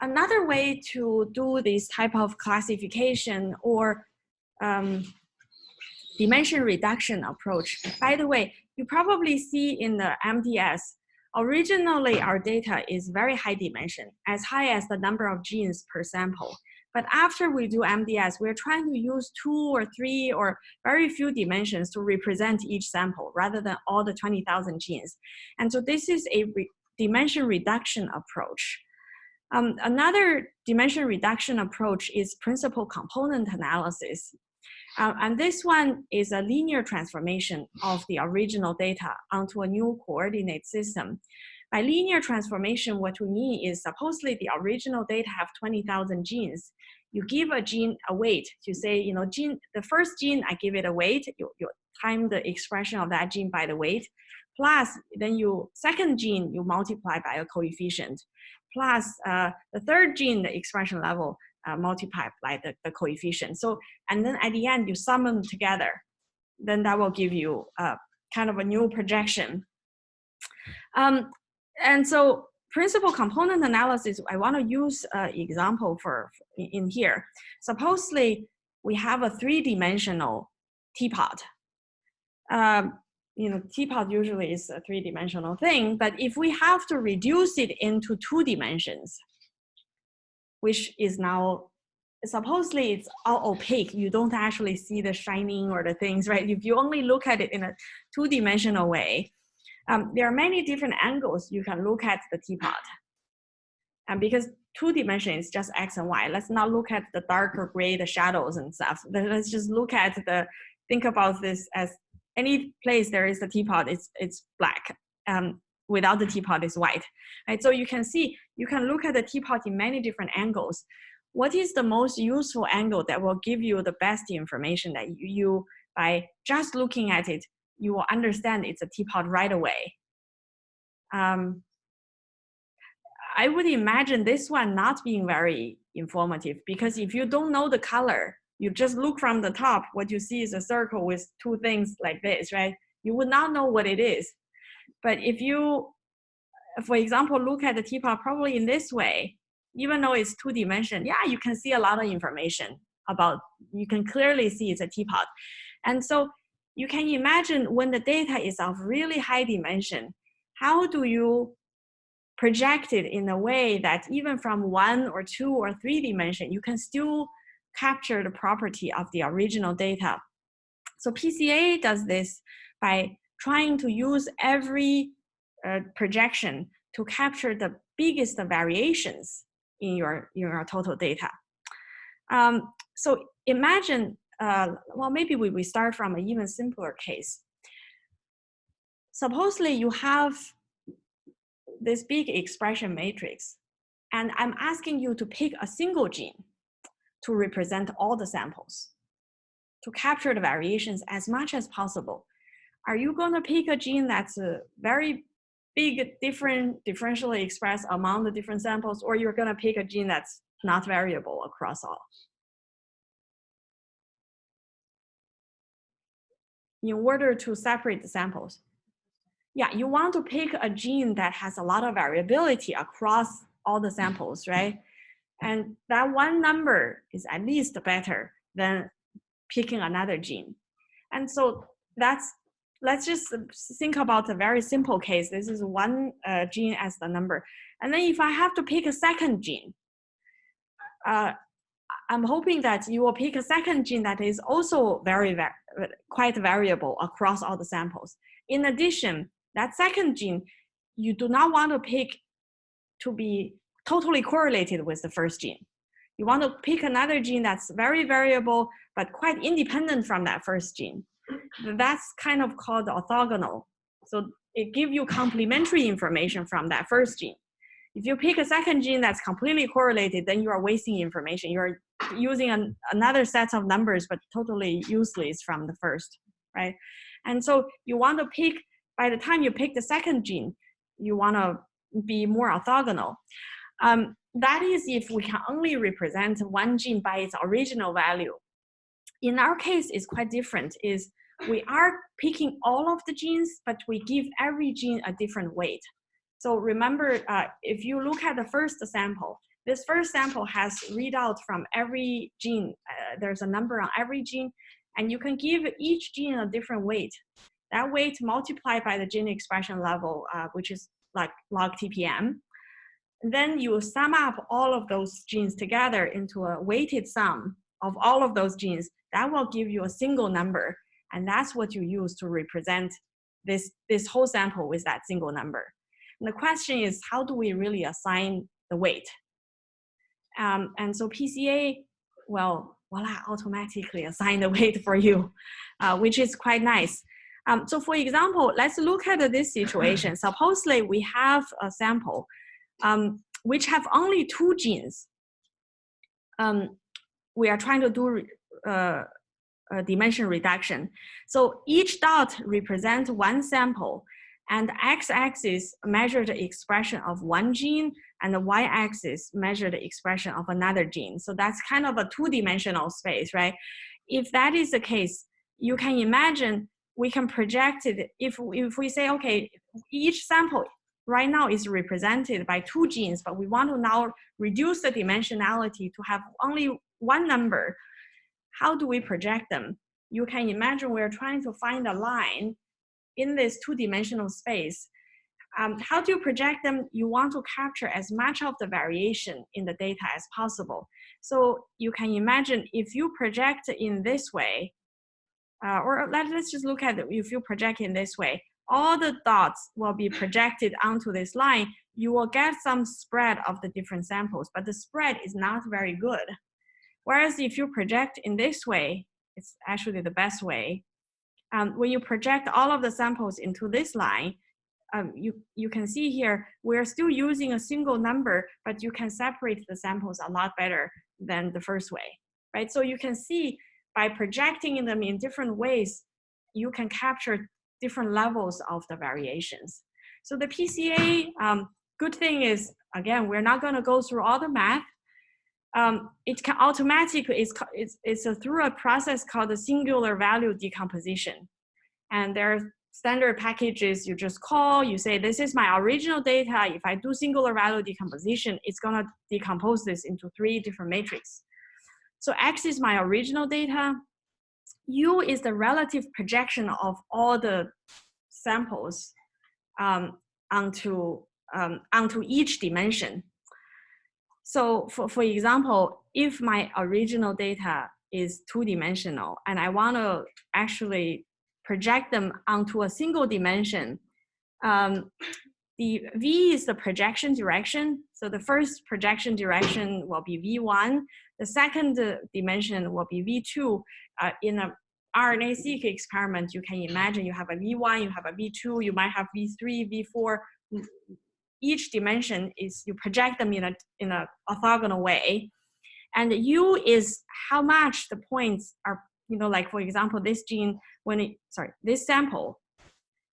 Another way to do this type of classification or dimension reduction approach. By the way, you probably see in the MDS, originally our data is very high dimension, as high as the number of genes per sample. But after we do MDS, we're trying to use 2 or 3 or very few dimensions to represent each sample rather than all the 20,000 genes. And so this is a dimension reduction approach. Another dimension reduction approach is principal component analysis. And this one is a linear transformation of the original data onto a new coordinate system. By linear transformation, what we mean is supposedly the original data have 20,000 genes. You give a gene a weight. You say, the first gene, I give it a weight. You time the expression of that gene by the weight. Plus, then second gene, you multiply by a coefficient. Plus, the third gene, the expression level, multiplied by the coefficient. So, and then at the end, you sum them together. Then that will give you kind of a new projection. And so principal component analysis, I want to use an example in here. Supposedly, we have a 3-dimensional teapot. Teapot usually is a 3-dimensional thing, but if we have to reduce it into 2 dimensions, which is now, supposedly it's all opaque. You don't actually see the shining or the things, right? If you only look at it in a 2-dimensional way, there are many different angles you can look at the teapot. And because 2 dimensions is just X and Y, let's not look at the darker gray, the shadows and stuff. Let's just look at think about this as any place there is a teapot, it's black. Without the teapot is white, right? So you can see, you can look at the teapot in many different angles. What is the most useful angle that will give you the best information that you by just looking at it, you will understand it's a teapot right away? I would imagine this one not being very informative, because if you don't know the color, you just look from the top, what you see is a circle with 2 things like this, right? You would not know what it is. But if you, for example, look at the teapot probably in this way, even though it's 2-dimensional, yeah, you can see a lot of information you can clearly see it's a teapot. And so you can imagine when the data is of really high dimension, how do you project it in a way that even from 1 or 2 or 3 dimension, you can still capture the property of the original data. So PCA does this by trying to use every projection to capture the biggest variations in your total data. So imagine, well, maybe we start from an even simpler case. Supposedly you have this big expression matrix, and I'm asking you to pick a single gene to represent all the samples, to capture the variations as much as possible. Are you going to pick a gene that's a very big, differentially expressed among the different samples, or you're going to pick a gene that's not variable across all? In order to separate the samples. Yeah, you want to pick a gene that has a lot of variability across all the samples, right? And that one number is at least better than picking another gene. And so let's just think about a very simple case. This is one gene as the number. And then if I have to pick a second gene, I'm hoping that you will pick a second gene that is also quite variable across all the samples. In addition, that second gene, you do not want to pick to be totally correlated with the first gene. You want to pick another gene that's very variable, but quite independent from that first gene. That's kind of called orthogonal. So it gives you complementary information from that first gene. If you pick a second gene that's completely correlated, then you are wasting information. You're using another set of numbers, but totally useless from the first, right? And so you want to pick, by the time you pick the second gene, you want to be more orthogonal. That is if we can only represent one gene by its original value. In our case, it's quite different. Is we are picking all of the genes, but we give every gene a different weight. So remember, if you look at the first sample, this first sample has readout from every gene. There's a number on every gene, and you can give each gene a different weight. That weight multiplied by the gene expression level, which is like log TPM. And then you sum up all of those genes together into a weighted sum of all of those genes. That will give you a single number, and that's what you use to represent this whole sample with that single number. And the question is, how do we really assign the weight? And so PCA, well, voila, automatically assign the weight for you, which is quite nice. So for example, let's look at this situation. Supposedly we have a sample which have only 2 genes. We are trying to do dimension reduction. So each dot represents 1 sample, and the x-axis measure the expression of 1 gene, and the y-axis measure the expression of another gene. So that's kind of a 2-dimensional space, right? If that is the case, you can imagine we can project it. If we say, okay, each sample right now is represented by 2 genes, but we want to now reduce the dimensionality to have only 1 number. How do we project them? You can imagine we're trying to find a line in this 2-dimensional space. How do you project them? You want to capture as much of the variation in the data as possible. So you can imagine if you project in this way, or let's just look at it. If you project in this way, all the dots will be projected onto this line. You will get some spread of the different samples, but the spread is not very good. Whereas if you project in this way, it's actually the best way. When you project all of the samples into this line, you can see here, we're still using a single number, but you can separate the samples a lot better than the first way, right? So you can see by projecting them in different ways, you can capture different levels of the variations. So the PCA, good thing is, again, we're not gonna go through all the math. It can automatically, it's through a process called the singular value decomposition. And there are standard packages you just call, you say, this is my original data. If I do singular value decomposition, it's gonna decompose this into 3 different matrices. So X is my original data. U is the relative projection of all the samples onto each dimension. So for example, if my original data is 2-dimensional and I want to actually project them onto a single dimension, the V is the projection direction. So the first projection direction will be V1. The second dimension will be V2. In a RNA-seq experiment, you can imagine you have a V1, you have a V2, you might have V3, V4. Each dimension is, you project them in a orthogonal way. And U is how much the points are, like for example, this gene, this sample,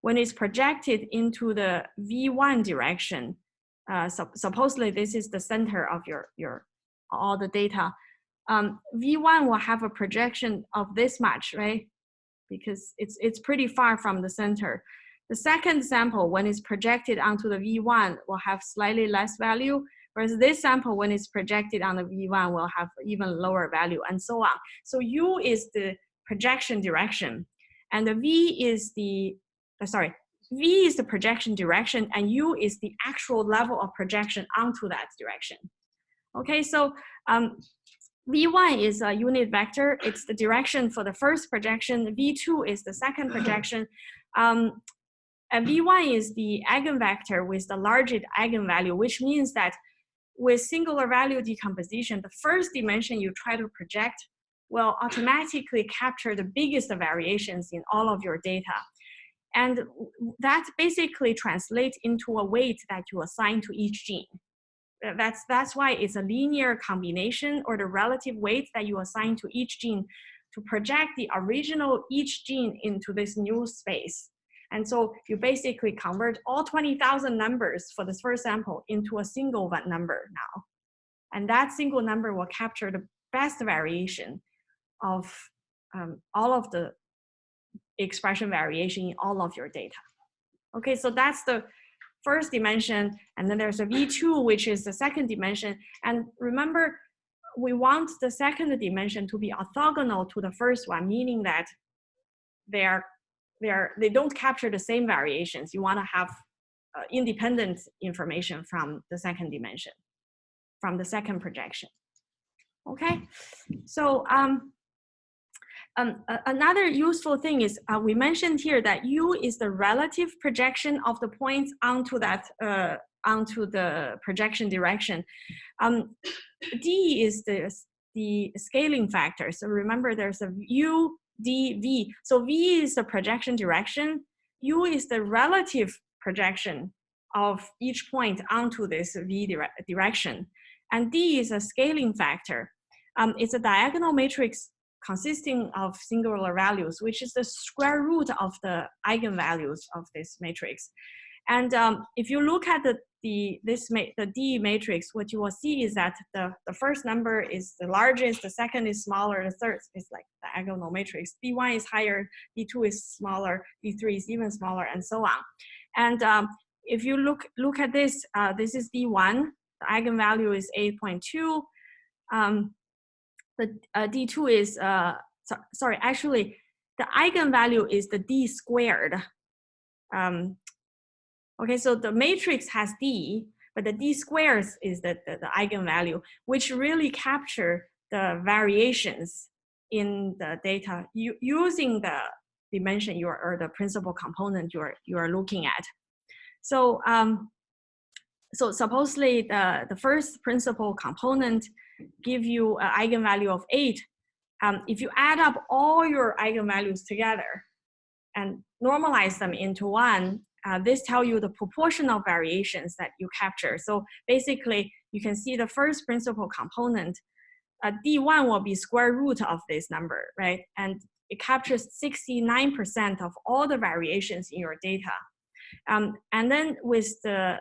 when it's projected into the V1 direction, supposedly this is the center of your all the data. V1 will have a projection of this much, right? Because it's pretty far from the center. The second sample, when it's projected onto the V1, will have slightly less value, whereas this sample, when it's projected on the V1, will have even lower value, and so on. So U is the projection direction, and the V is the projection direction, and U is the actual level of projection onto that direction. Okay, so V1 is a unit vector. It's the direction for the first projection. V2 is the second projection. And V1 is the eigenvector with the largest eigenvalue, which means that with singular value decomposition, the first dimension you try to project will automatically capture the biggest variations in all of your data. And that basically translates into a weight that you assign to each gene. That's why it's a linear combination, or the relative weight that you assign to each gene to project the original each gene into this new space. And so you basically convert all 20,000 numbers for this first sample into a single number now. And that single number will capture the best variation of all of the expression variation in all of your data. Okay, so that's the first dimension, and then there's a V2, which is the second dimension. And remember, we want the second dimension to be orthogonal to the first one, meaning that they don't capture the same variations. You want to have independent information from the second dimension, from the second projection. Okay, so another useful thing is we mentioned here that U is the relative projection of the points onto that onto the projection direction. D is the scaling factor. So remember, there's a U, D, V. So V is the projection direction. U is the relative projection of each point onto this V direction. And D is a scaling factor. It's a diagonal matrix consisting of singular values, which is the square root of the eigenvalues of this matrix. And if you look at the D matrix, what you will see is that the first number is the largest, the second is smaller, the third is like diagonal matrix. D1 is higher, D2 is smaller, D3 is even smaller, and so on. And if you look at this, this is D1, the eigenvalue is 8.2. The D2 is, sorry, actually, the eigenvalue is the D squared. Okay, so the matrix has D, but the D squares is the eigenvalue, which really capture the variations in the data using the dimension or the principal component you are looking at. So, so supposedly the first principal component give you an eigenvalue of 8. If you add up all your eigenvalues together and normalize them into one, this tells you the proportional variations that you capture. So basically, you can see the first principal component, D1 will be square root of this number, right? And it captures 69% of all the variations in your data. And then with the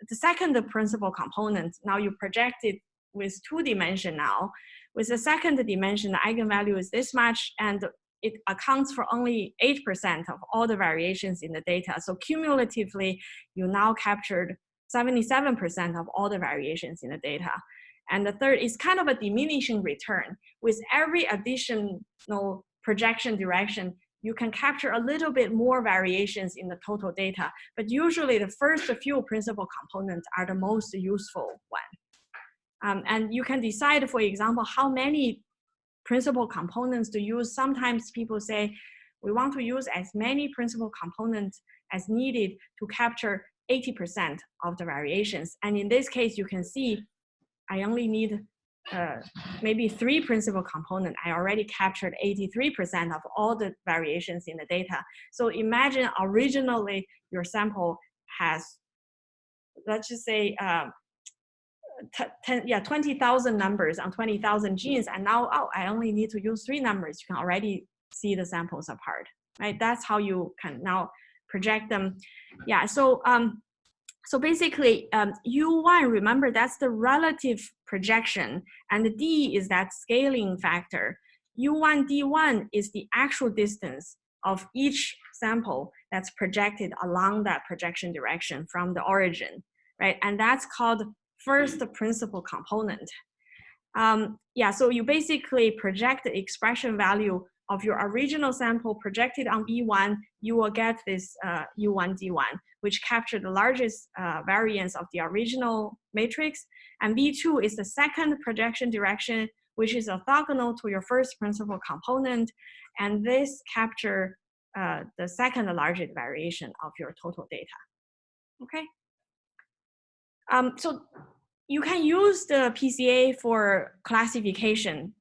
second principal component, now you project it with 2 dimension now. With the second dimension, the eigenvalue is this much, and it accounts for only 8% of all the variations in the data. So cumulatively, you now captured 77% of all the variations in the data. And the third is kind of a diminishing return. With every additional projection direction, you can capture a little bit more variations in the total data. But usually the first few principal components are the most useful one. And you can decide, for example, how many principal components to use. Sometimes people say, we want to use as many principal components as needed to capture 80% of the variations. And in this case, you can see I only need maybe 3 principal components. I already captured 83% of all the variations in the data. So imagine originally your sample has, let's just say, 20,000 numbers on 20,000 genes, and now, oh, I only need to use 3 numbers. You can already see the samples apart, right? That's how you can now project them. Yeah, so so basically, U1, remember, that's the relative projection, and the D is that scaling factor. U1, D1 is the actual distance of each sample that's projected along that projection direction from the origin, right? And that's called first principal component. Yeah, so you basically project the expression value of your original sample projected on V1, you will get this U1, D1, which capture the largest variance of the original matrix. And V2 is the second projection direction, which is orthogonal to your first principal component. And this capture the second largest variation of your total data, okay? So you can use the PCA for classification.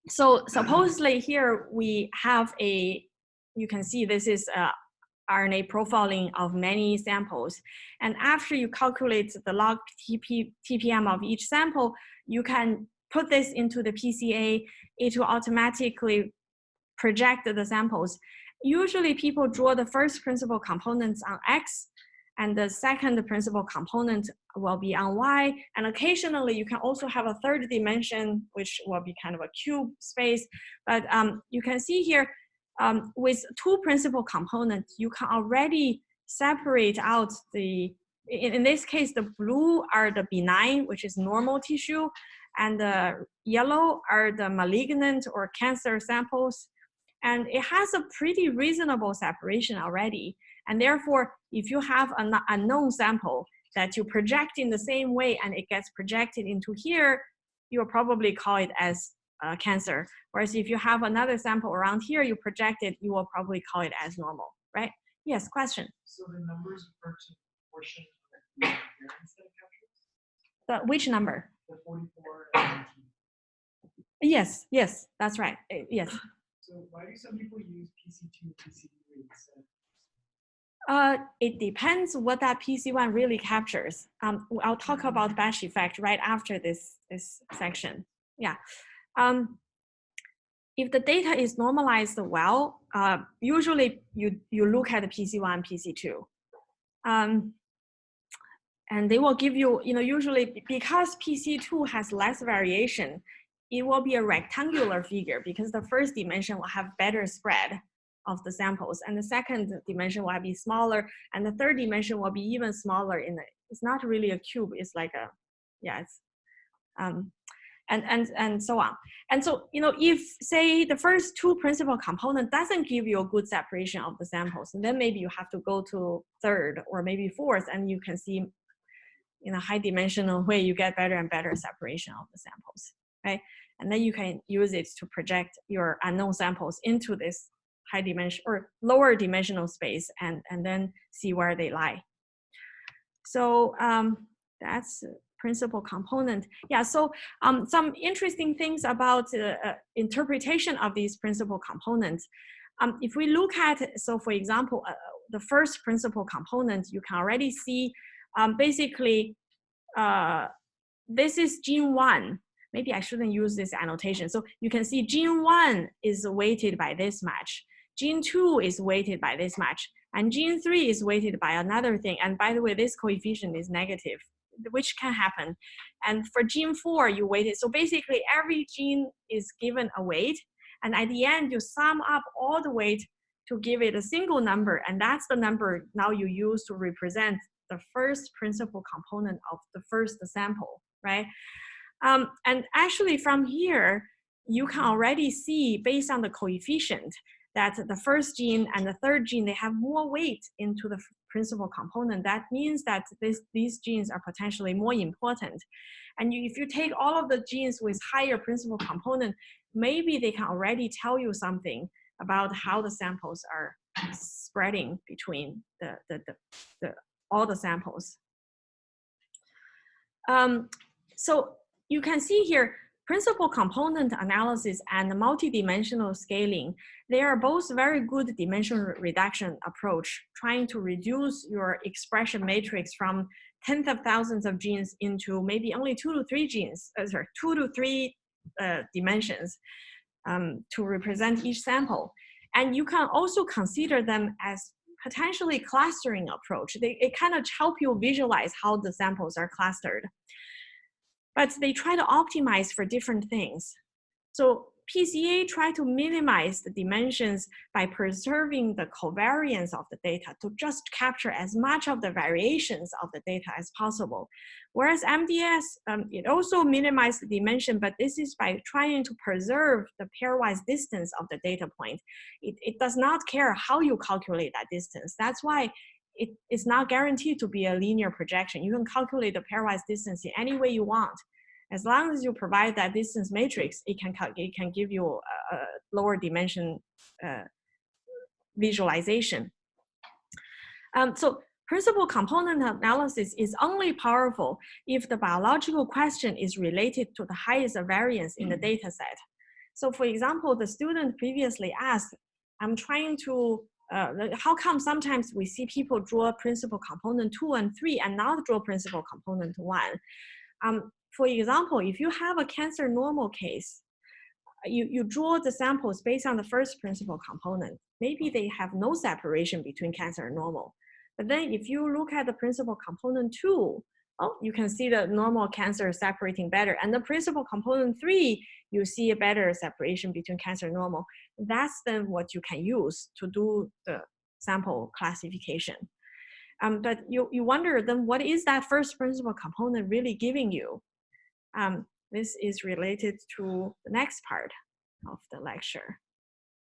So supposedly here we have you can see this is RNA profiling of many samples. And after you calculate the log TPM of each sample, you can put this into the PCA. It will automatically project the samples. Usually people draw the first principal components on X, and the second principal component will be on Y. And occasionally you can also have a third dimension, which will be kind of a cube space. But you can see here, with 2 principal components, you can already separate out in this case, the blue are the benign, which is normal tissue, and the yellow are the malignant or cancer samples. And it has a pretty reasonable separation already. And therefore, if you have an unknown sample that you project in the same way and it gets projected into here, you'll probably call it as cancer. Whereas if you have another sample around here, you project it, you will probably call it as normal, right? Yes, question. So the numbers refer to portion of the variance that it captures? Which number? The 44 and 19. Yes, yes, that's right. Yes. So why do some people use PC2, PC3 instead? It depends what that PC1 really captures. I'll talk about batch effect right after this section. Yeah. If the data is normalized well, usually you look at the PC1, PC2. And they will give you, usually because PC2 has less variation, it will be a rectangular figure because the first dimension will have better spread of the samples, and the second dimension will be smaller, and the third dimension will be even smaller. It's not really a cube, it's like a, yeah, it's, and so on. And so, if say the first two principal component doesn't give you a good separation of the samples, and then maybe you have to go to third or maybe fourth, and you can see in a high dimensional way, you get better and better separation of the samples, right? And then you can use it to project your unknown samples into this high dimension or lower dimensional space and then see where they lie. So that's principal component. Yeah, so some interesting things about interpretation of these principal components. If we look at, so for example, the first principal component, you can already see basically, this is gene 1. Maybe I shouldn't use this annotation. So you can see gene 1 is weighted by this much. Gene 2 is weighted by this much. And gene 3 is weighted by another thing. And by the way, this coefficient is negative, which can happen. And for gene 4, you weight it. So basically, every gene is given a weight. And at the end, you sum up all the weight to give it a single number. And that's the number now you use to represent the first principal component of the first sample, right? And actually from here, you can already see based on the coefficient that the first gene and the third gene, they have more weight into the principal component. That means that these genes are potentially more important. And if you take all of the genes with higher principal component, maybe they can already tell you something about how the samples are spreading between all the samples. So you can see here, principal component analysis and multidimensional scaling, they are both very good dimension reduction approach, trying to reduce your expression matrix from tens of thousands of genes into maybe only 2 to 3 genes, 2 to 3 dimensions to represent each sample. And you can also consider them as potentially clustering approach. It kind of help you visualize how the samples are clustered. But they try to optimize for different things. So PCA try to minimize the dimensions by preserving the covariance of the data to just capture as much of the variations of the data as possible. Whereas MDS, it also minimizes the dimension, but this is by trying to preserve the pairwise distance of the data point. It does not care how you calculate that distance. That's why it's not guaranteed to be a linear projection. You can calculate the pairwise distance in any way you want. As long as you provide that distance matrix, it can give you a lower dimension visualization. So principal component analysis is only powerful if the biological question is related to the highest variance in the data set. So for example, the student previously asked, I'm trying to, how come sometimes we see people draw principal component 2 and 3 and not draw principal component 1? For example, if you have a cancer normal case, you draw the samples based on the first principal component. Maybe they have no separation between cancer and normal. But then if you look at the principal component 2, oh, you can see the normal cancer separating better. And the principal component 3, you see a better separation between cancer and normal. That's then what you can use to do the sample classification. But you wonder then what is that first principle component really giving you? This is related to the next part of the lecture.